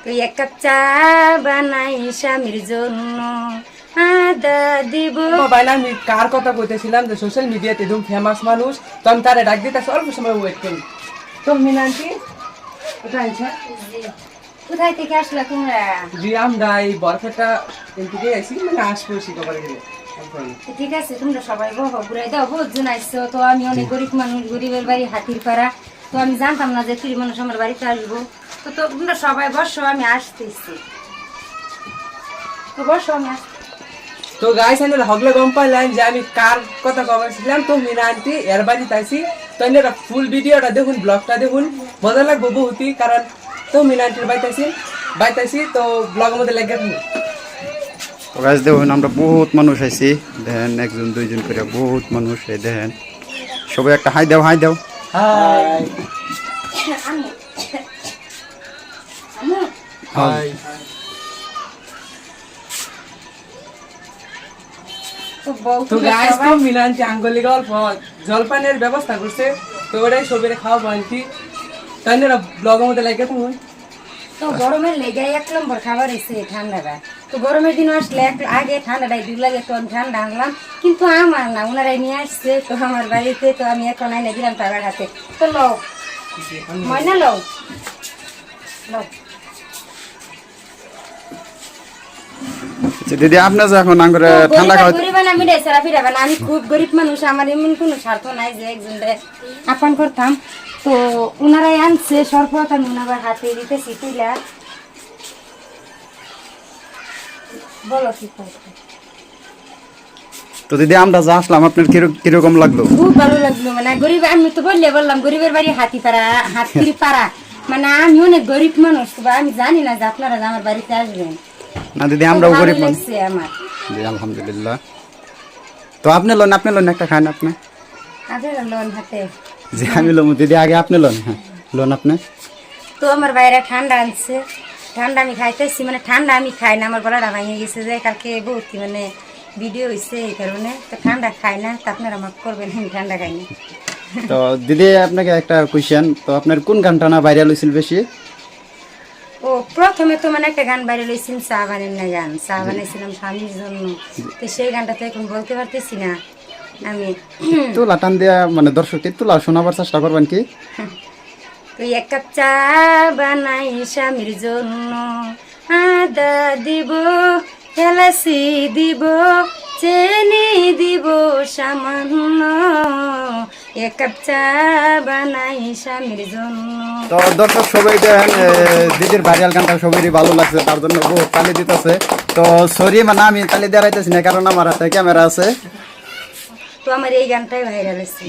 তুই এক কাপ চা বানাই স্বামীর জন্য আদা দিব। মোবাইল আমি কার কথা কইতেছিলাম যে সোশ্যাল মিডিয়াতে একদম ফেমাস মানুষ, তো আমি তারে ডাক দিতেছি, অল্প সময় ওয়েট করি। তো মিনান্টি কোথায় আছে? কোথায় থেকে আসলা তোমরা? জি আমরা এই বরফেটা থেকে আইছি, মানে আশপাশি কভারে গেলে। ঠিক আছে, তোমরা সবাই বহো, ঘুরাই দাও, বহুত জন আসছো। তো আমি অনেক গরিব মানুষ, গরিবের বাড়ি হাতির পাড়া। তো আমি জানতাম না যে তুই মানুষ আমার বাড়িতে আসবো। তো তোমরা সবাই বসো, আমি আসতেছি। তো বসো, আমি আসতেছি। তো গাইস আমি হগলে গম পাইলাম যে আমি কার কথা কভারছিলাম। তো মিনান্টি এর বাড়িতে আইছি। তো এটা ফুল ভিডিওটা দেখুন, ব্লগটা দেখুন, মজা লাগবে বহুতই। কারণ তো মিনান্টির বাইতাইছি তো ব্লগের মধ্যে লেগে থাকুন। তো গাছ দেখুন আমরা বহুত মানুষ আইছি, দেখেন একজন দুইজন করে বহুত মানুষ। এই দেখেন সবাই একটা হাই দাও, হাই দাও। হাই আম্মু, আম্মু, হাই। তো বউ তো গাইস তো মিনান্টি আঙ্গুলি গল্প জলপানের ব্যবস্থা করছে। তো ওটাই সবের খাওয়া বানছি। তাই না ব্লগের মধ্যে লেগে থাকুন। তো গরমের লেগে 1 নম্বর খাবার এসে ঠান্ডাটা। তো গরমের দিন আসলে আগে ঠান্ডাটাই দূর লাগে, তো আমি ঠান্ডা আনলাম, কিন্তু আমার না, ওনারাই নিয়ে আসছে তো আমার বাড়িতে। তো আমি এখন আইনে দিলাম টাকা হাতে। তো লও ময়না, লও লও। আচ্ছা দিদি, আপনার যে এখন আঙ্গুরে ঠান্ডা খাওয়া গরিব না, আমি রেসারা ফিরাবে না, আমি খুব গরিব মানুষ, আমার এমন কোনো স্বার্থ নাই যে একজন আপন করতাম। তো ওনারাই আনছে সরপত, আমি ওনার হাতে দিতেছি। তুইলা বলো কি করতে। তো দিদি আমরা যা আসলাম আপনার কিরকম লাগলো? খুব ভালো লাগলো, মানে গরিব, আমি তো বললাম গরিবের বাড়ি হাতির পাড়া, মানে আমি অনেক গরিব মানুষ। তো আমি জানি না যে আপনারা আমার বাড়িতে আসবেন। না দিদি আমরাও ভালো গরিব মানুষ। লাগছে আমার। জি আলহামদুলিল্লাহ। তো আপনি লোন একটা খান আপনি। আপনারা লোন হাতে। জি আমি লোন দিদি, আগে আপনি লোন। হ্যাঁ লোন আপনি। তো আমার বাইরে ঠান্ডা আনছে, ঠান্ডা আমি খাইতেছি, মানে ঠান্ডা আমি খাই না, আমার গলাটা ভেঙে গেছে যে কালকে বহুত মানে ভিডিও হয়েছে এই কারণে। তো ঠান্ডা খাই না, তো আপনারা মাফ করবেন, আমি ঠান্ডা খাই না। তো দিদি আপনাকে একটা কোয়েশ্চেন, তো আপনার কোন গানটা না ভাইরাল হয়েছিল বেশি? ও প্রথমে তো মানে একটা গান বাইরে লইছিলাম, চা বানাই না গান, চা বানাইছিলাম স্বামীর জন্য। তো সেই গানটা তো এখন বলতে পারতেছি না আমি। তুলা টান দিয়া মানে দর্শককে তুলা শোনাবার চেষ্টা করবেন কি? তুই 1 কাপ চা বানাই স্বামীর জন্য আদা দিব, এলাচি দিব, চিনি দিব সামান্য, 1 কাপ চা বানাই স্বামীর জন্য। তো দর্শক সবাই দেখেন দিদির ভাইরাল গানটা সবারই ভালো লাগছে, তার জন্য বহুত তালি দিতেছে। তো সরি মানে আমি তালি দিয়ে রাইতেছি না, কারণ আমার হাতে ক্যামেরা আছে। তো আমার এই গানটাই ভাইরাল হয়েছে।